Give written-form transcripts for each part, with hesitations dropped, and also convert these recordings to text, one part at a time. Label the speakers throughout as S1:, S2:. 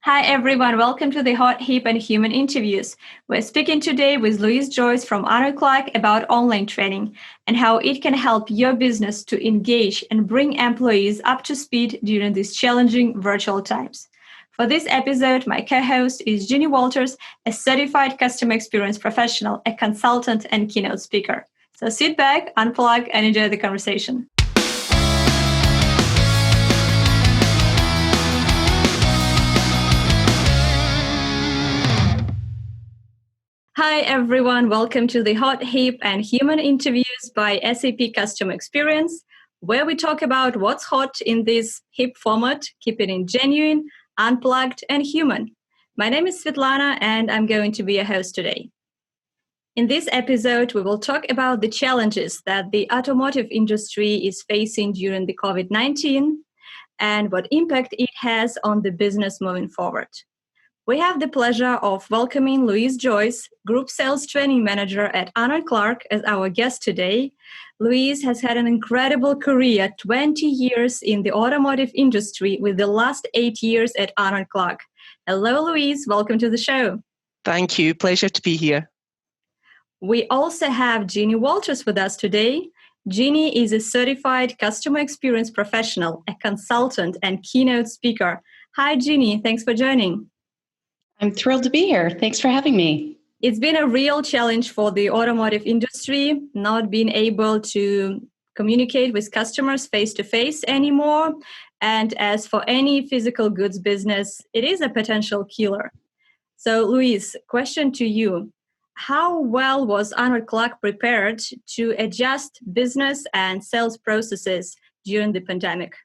S1: Hi everyone, welcome to the Hot, Hip and Human interviews. We're speaking today with Louise Joyce from Arnold Clark about online training and how it can help your business to engage and bring employees up to speed during these challenging virtual times. For this episode, my co-host is Jeannie Walters, a certified customer experience professional, a consultant and keynote speaker. So sit back, unplug, and enjoy the conversation. Hi, everyone. Welcome to the Hot, Hip and Human interviews by SAP Customer Experience, where we talk about what's hot in this hip format, keeping it genuine, unplugged, and human. My name is Svetlana, and I'm going to be your host today. In this episode, we will talk about the challenges that the automotive industry is facing during the COVID-19 and what impact it has on the business moving forward. We have the pleasure of welcoming Louise Joyce, Group Sales Training Manager at Arnold Clark, as our guest today. Louise has had an incredible career, 20 years in the automotive industry, with the last 8 years at Arnold Clark. Hello, Louise. Welcome to the show.
S2: Thank you. Pleasure to be here.
S1: We also have Jeannie Walters with us today. Jeannie is a certified customer experience professional, a consultant, and keynote speaker. Hi, Jeannie. Thanks for joining.
S3: I'm thrilled to be here. Thanks for having me.
S1: It's been a real challenge for the automotive industry, not being able to communicate with customers face-to-face anymore. And as for any physical goods business, it is a potential killer. So, Louise, question to you. How well was Arnold Clark prepared to adjust business and sales processes during the pandemic?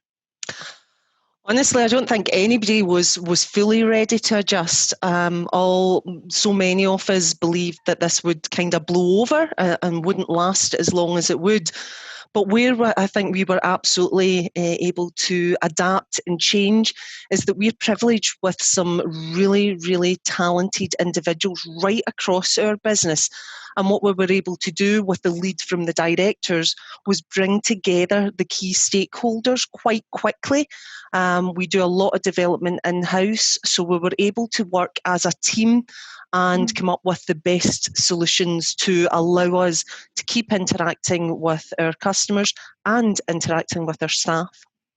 S2: Honestly, I don't think anybody was fully ready to adjust. So many of us believed that this would kind of blow over and wouldn't last as long as it would. But where I think we were absolutely able to adapt and change is that we're privileged with some really, really talented individuals right across our business. And what we were able to do with the lead from the directors was bring together the key stakeholders quite quickly. We do a lot of development in-house, so we were able to work as a team and come up with the best solutions to allow us to keep interacting with our customers and interacting with our staff.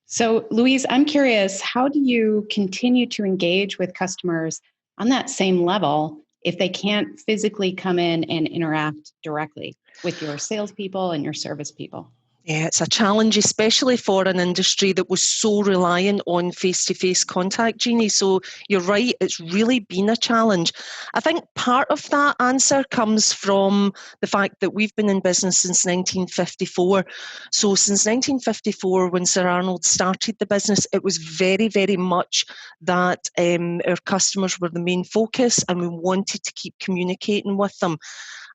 S3: So, Louise, I'm curious, how do you continue to engage with customers on that same level if they can't physically come in and interact directly with your salespeople and your service people?
S2: Yeah, it's a challenge, especially for an industry that was so reliant on face-to-face contact, Jeannie. So you're right, it's really been a challenge. I think part of that answer comes from the fact that we've been in business since 1954. So since 1954, when Sir Arnold started the business, it was very, very much that our customers were the main focus and we wanted to keep communicating with them.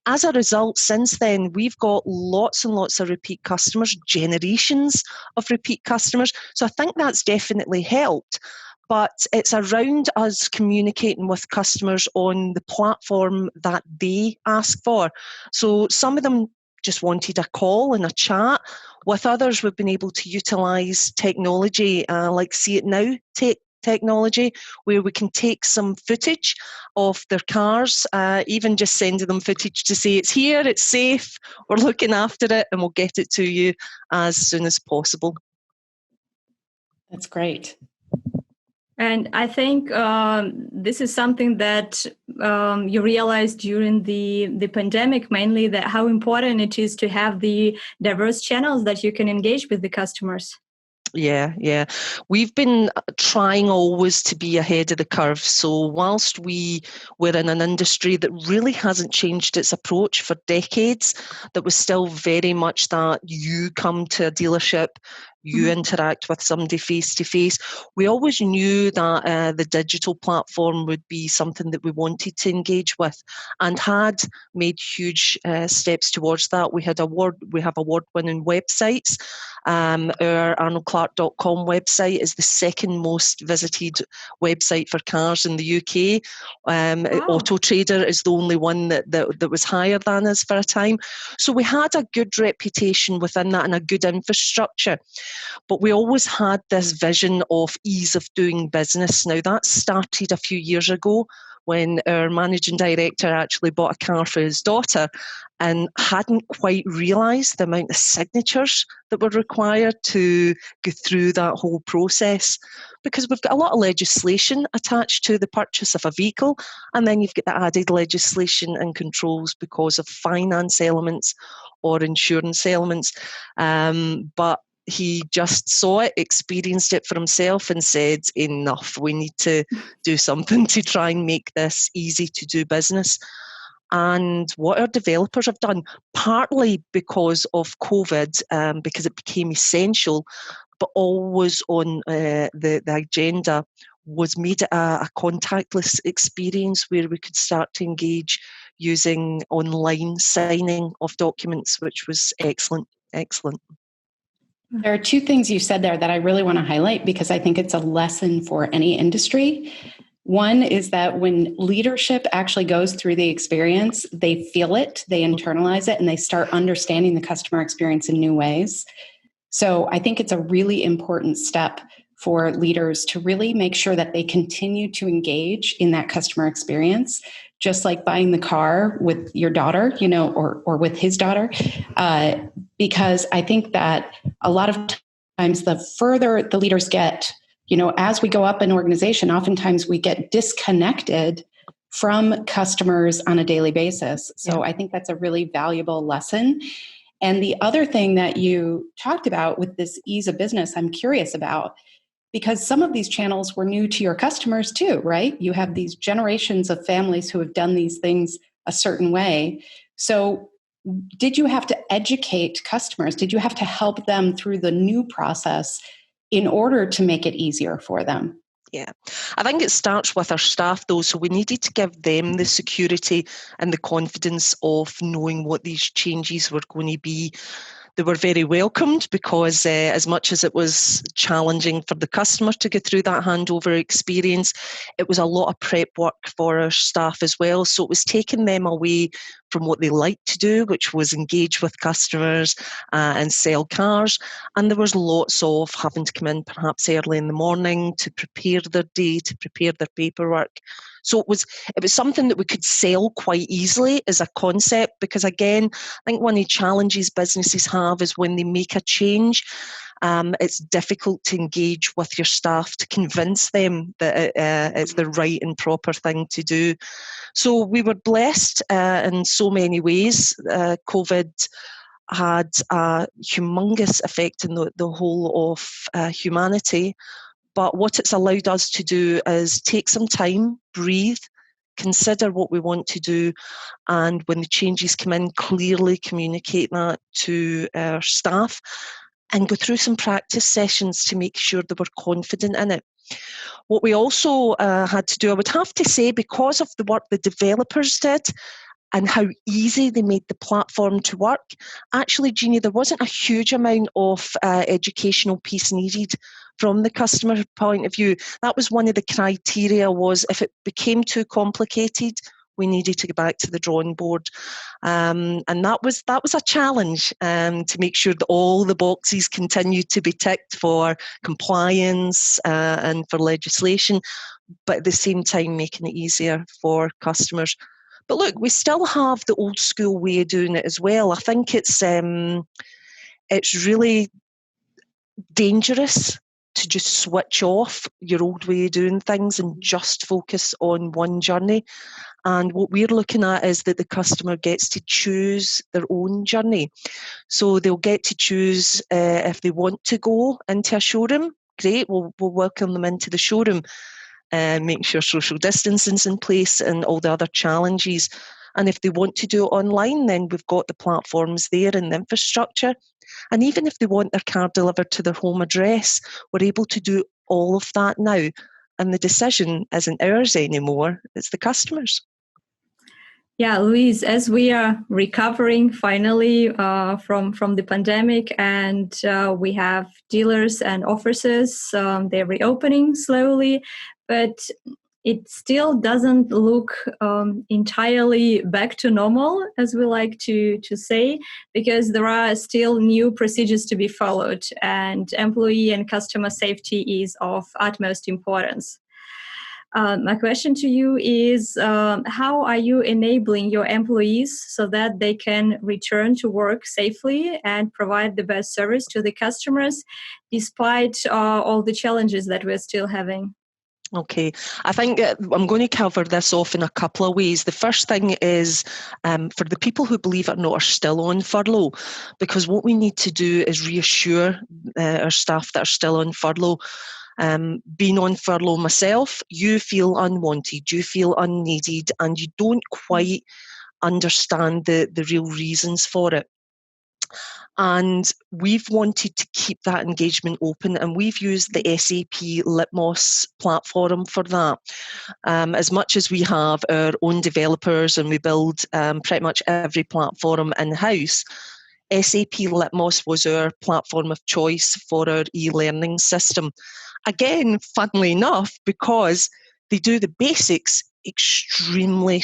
S2: As a result, since then, we've got lots and lots of repeat customers, generations of repeat customers. So I think that's definitely helped. But it's around us communicating with customers on the platform that they ask for. So some of them just wanted a call and a chat. With others, we've been able to utilise technology like See It Now technology, where we can take some footage of their cars, even just sending them footage to say it's here, it's safe, we're looking after it, and we'll get it to you as soon as possible.
S3: That's great.
S1: And I think this is something that you realized during the pandemic, mainly, that how important it is to have the diverse channels that you can engage with the customers.
S2: Yeah. We've been trying always to be ahead of the curve. So whilst we were in an industry that really hasn't changed its approach for decades, that was still very much that you come to a dealership, you interact with somebody face to face. We always knew that the digital platform would be something that we wanted to engage with, and had made huge steps towards that. We have award-winning websites, Our arnoldclark.com website is the second most visited website for cars in the UK.
S1: Wow.
S2: Auto Trader is the only one that was higher than us for a time. So we had a good reputation within that and a good infrastructure. But we always had this vision of ease of doing business. Now, that started a few years ago when our managing director actually bought a car for his daughter and hadn't quite realised the amount of signatures that were required to go through that whole process. Because we've got a lot of legislation attached to the purchase of a vehicle, and then you've got the added legislation and controls because of finance elements or insurance elements. But he just saw it, experienced it for himself and said, enough, we need to do something to try and make this easy to do business. And what our developers have done, partly because of COVID, because it became essential, but always on the agenda, was made it a contactless experience where we could start to engage using online signing of documents, which was excellent.
S3: There are two things you said there that I really want to highlight because I think it's a lesson for any industry. One is that when leadership actually goes through the experience, they feel it, they internalize it, and they start understanding the customer experience in new ways. So I think it's a really important step for leaders to really make sure that they continue to engage in that customer experience, just like buying the car with your daughter, or with his daughter, because I think that a lot of times the further the leaders get, as we go up an organization, oftentimes we get disconnected from customers on a daily basis. So I think that's a really valuable lesson. And the other thing that you talked about with this ease of business, I'm curious about, because some of these channels were new to your customers too, right? You have these generations of families who have done these things a certain way. So did you have to educate customers? Did you have to help them through the new process in order to make it easier for them?
S2: Yeah, I think it starts with our staff though, so we needed to give them the security and the confidence of knowing what these changes were going to be. They were very welcomed because as much as it was challenging for the customer to go through that handover experience, it was a lot of prep work for our staff as well. So it was taking them away from what they liked to do, which was engage with customers and sell cars. And there was lots of having to come in perhaps early in the morning to prepare their day, to prepare their paperwork. So it was something that we could sell quite easily as a concept, because again, I think one of the challenges businesses have is when they make a change, it's difficult to engage with your staff to convince them that it's the right and proper thing to do. So we were blessed in so many ways. COVID had a humongous effect on the whole of humanity. But what it's allowed us to do is take some time, breathe, consider what we want to do, and when the changes come in, clearly communicate that to our staff and go through some practice sessions to make sure they were confident in it. What we also had to do, I would have to say, because of the work the developers did and how easy they made the platform to work, actually, Jeannie, there wasn't a huge amount of educational piece needed from the customer point of view. That was one of the criteria, was if it became too complicated, we needed to go back to the drawing board. And that was a challenge to make sure that all the boxes continued to be ticked for compliance and for legislation, but at the same time making it easier for customers. But look, we still have the old school way of doing it as well. I think it's really dangerous to just switch off your old way of doing things and just focus on one journey. And what we're looking at is that the customer gets to choose their own journey. So they'll get to choose if they want to go into a showroom. Great, we'll welcome them into the showroom. Make sure social distancing's in place and all the other challenges. And if they want to do it online, then we've got the platforms there and the infrastructure. And even if they want their car delivered to their home address, we're able to do all of that now. And the decision isn't ours anymore, it's the customer's.
S1: Yeah, Louise, as we are recovering finally from the pandemic, and we have dealers and offices, they're reopening slowly, but it still doesn't look entirely back to normal, as we like to say, because there are still new procedures to be followed, and employee and customer safety is of utmost importance. My question to you is, how are you enabling your employees so that they can return to work safely and provide the best service to the customers despite all the challenges that we're still having?
S2: Okay, I think I'm going to cover this off in a couple of ways. The first thing is for the people who, believe it or not, are still on furlough, because what we need to do is reassure our staff that are still on furlough. Being on furlough myself, you feel unwanted, you feel unneeded, and you don't quite understand the real reasons for it. And we've wanted to keep that engagement open, and we've used the SAP Litmos platform for that. As much as we have our own developers and we build pretty much every platform in-house, SAP Litmos was our platform of choice for our e-learning system. Again, funnily enough, because they do the basics extremely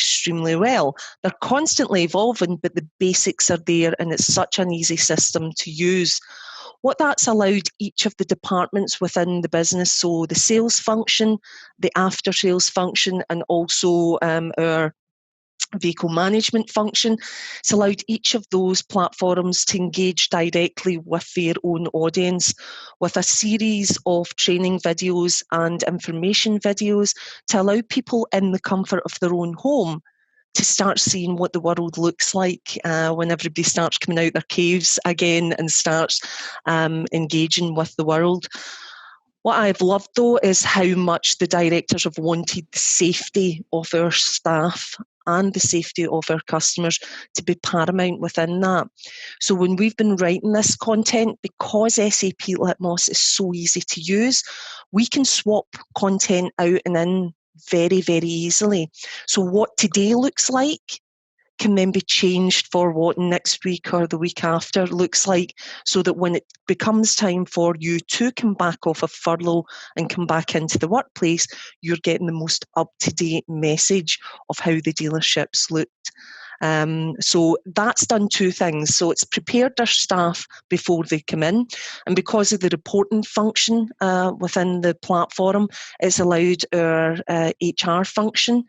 S2: well. They're constantly evolving, but the basics are there, and it's such an easy system to use. What that's allowed each of the departments within the business, so the sales function, the after sales function, and also our vehicle management function, it's allowed each of those platforms to engage directly with their own audience with a series of training videos and information videos to allow people in the comfort of their own home to start seeing what the world looks like when everybody starts coming out their caves again and starts engaging with the world. What I've loved, though, is how much the directors have wanted the safety of our staff and the safety of our customers to be paramount within that. So when we've been writing this content, because SAP Litmos is so easy to use, we can swap content out and in very easily. So what today looks like can then be changed for what next week or the week after looks like, so that when it becomes time for you to come back off of furlough and come back into the workplace, you're getting the most up-to-date message of how the dealerships looked. So that's done two things. So it's prepared our staff before they come in, and because of the reporting function within the platform, it's allowed our HR function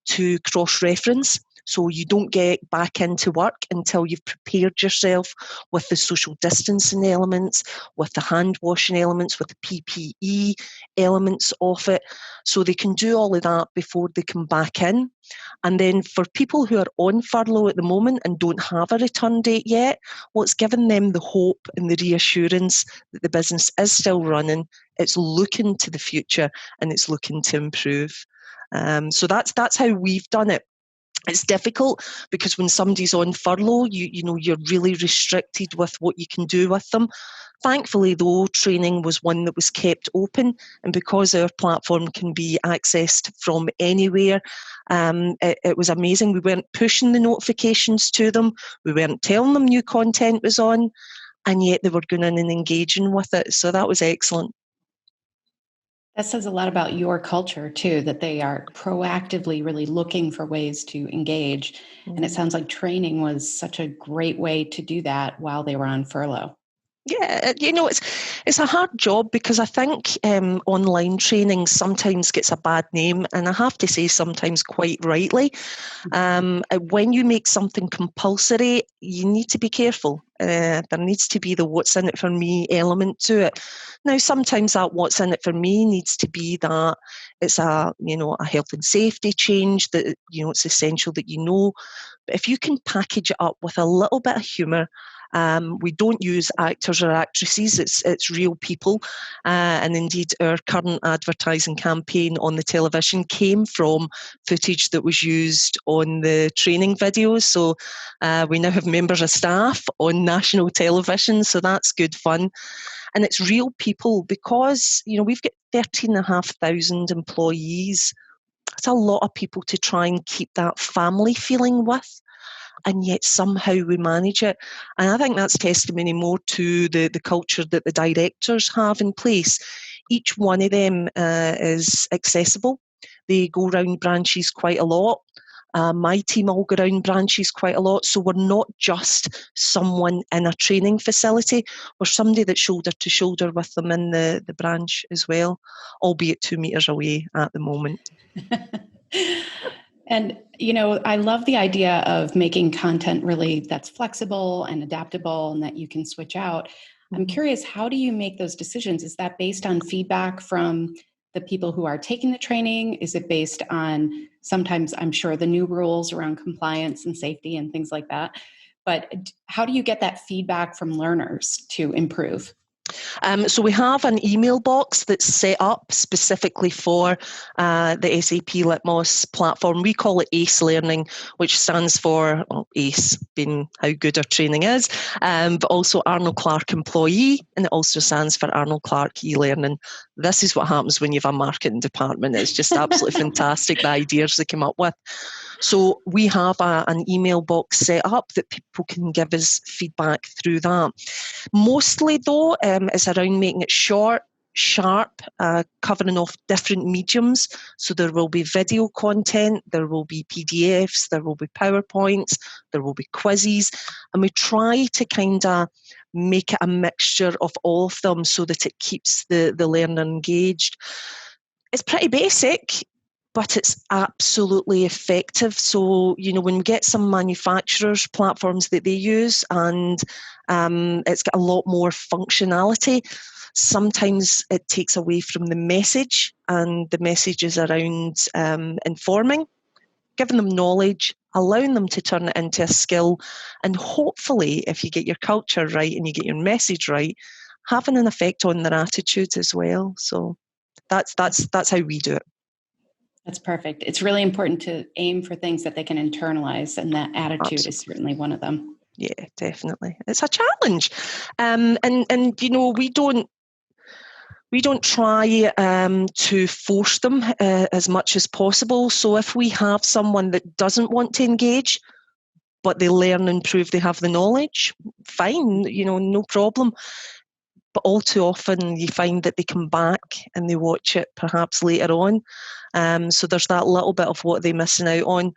S2: to cross-reference. So you don't get back into work until you've prepared yourself with the social distancing elements, with the hand washing elements, with the PPE elements of it. So they can do all of that before they come back in. And then for people who are on furlough at the moment and don't have a return date yet, what's given them the hope and the reassurance that the business is still running, it's looking to the future and it's looking to improve. So that's how we've done it. It's difficult because when somebody's on furlough, you're really restricted with what you can do with them. Thankfully, though, training was one that was kept open, and because our platform can be accessed from anywhere, it was amazing. We weren't pushing the notifications to them, we weren't telling them new content was on, and yet they were going in and engaging with it. So that was excellent.
S3: That says a lot about your culture, too, that they are proactively really looking for ways to engage. And it sounds like training was such a great way to do that while they were on furlough.
S2: Yeah, it's a hard job because I think online training sometimes gets a bad name, and I have to say sometimes quite rightly. When you make something compulsory, you need to be careful. There needs to be the what's in it for me element to it. Now, sometimes that what's in it for me needs to be that it's a health and safety change, that it's essential that you know. But if you can package it up with a little bit of humour, we don't use actors or actresses, it's real people. And indeed, our current advertising campaign on the television came from footage that was used on the training videos. So we now have members of staff on national television, so that's good fun. And it's real people because, we've got 13,500 employees It's a lot of people to try and keep that family feeling with, and yet somehow we manage it. And I think that's testimony more to the culture that the directors have in place. Each one of them is accessible. They go around branches quite a lot. My team all go around branches quite a lot. So we're not just someone in a training facility. We're somebody that's shoulder to shoulder with them in the branch as well, albeit 2 metres away at the moment.
S3: And, I love the idea of making content really that's flexible and adaptable and that you can switch out. I'm curious, how do you make those decisions? Is that based on feedback from the people who are taking the training? Is it based on sometimes, I'm sure, the new rules around compliance and safety and things like that? But how do you get that feedback from learners to improve?
S2: So we have an email box that's set up specifically for the SAP Litmos platform. We call it ACE Learning, which stands for ACE being how good our training is, but also Arnold Clark Employee, and it also stands for Arnold Clark E-Learning. This is what happens when you have a marketing department. It's just absolutely fantastic, the ideas they come up with. So we have an email box set up that people can give us feedback through that. Mostly, though, it's around making it short, sharp, covering off different mediums. So there will be video content, there will be PDFs, there will be PowerPoints, there will be quizzes, and we try to kind of make it a mixture of all of them so that it keeps the learner engaged. It's pretty basic, but it's absolutely effective. So, when we get some manufacturers' platforms that they use, and it's got a lot more functionality, sometimes it takes away from the message, and the message is around informing, giving them knowledge, allowing them to turn it into a skill, and hopefully, if you get your culture right and you get your message right, having an effect on their attitude as well. So that's how we do it.
S3: That's perfect. It's really important to aim for things that they can internalize, and that attitude Absolutely. Is certainly one of them.
S2: Yeah, definitely. It's a challenge, and we don't try to force them as much as possible. So if we have someone that doesn't want to engage, but they learn and prove they have the knowledge, fine, no problem. But all too often you find that they come back and they watch it perhaps later on. So there's that little bit of what they're missing out on.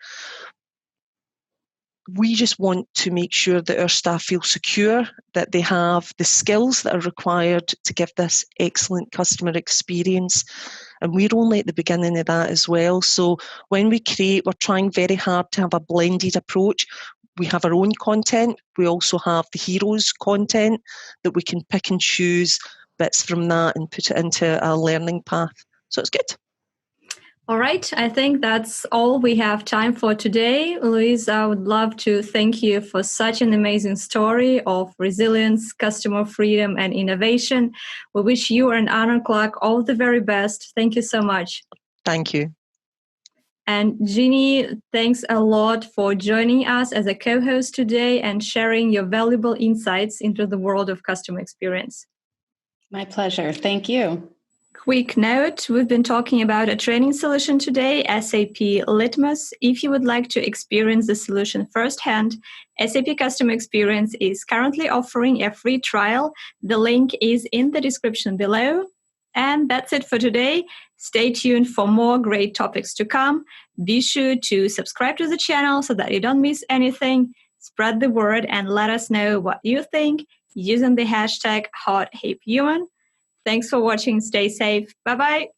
S2: We just want to make sure that our staff feel secure, that they have the skills that are required to give this excellent customer experience. And we're only at the beginning of that as well. So when we create, we're trying very hard to have a blended approach. We have our own content. We also have the heroes content that we can pick and choose bits from that and put it into a learning path. So it's good.
S1: All right. I think that's all we have time for today. Louise, I would love to thank you for such an amazing story of resilience, customer freedom, and innovation. We wish you and Arnold Clark all the very best. Thank you so much.
S2: Thank you.
S1: And Jeannie, thanks a lot for joining us as a co-host today and sharing your valuable insights into the world of customer experience.
S3: My pleasure. Thank you.
S1: Quick note, we've been talking about a training solution today, SAP Litmos. If you would like to experience the solution firsthand, SAP Customer Experience is currently offering a free trial. The link is in the description below. And that's it for today. Stay tuned for more great topics to come. Be sure to subscribe to the channel so that you don't miss anything. Spread the word and let us know what you think using the hashtag HotHipHuman. Thanks for watching. Stay safe. Bye-bye.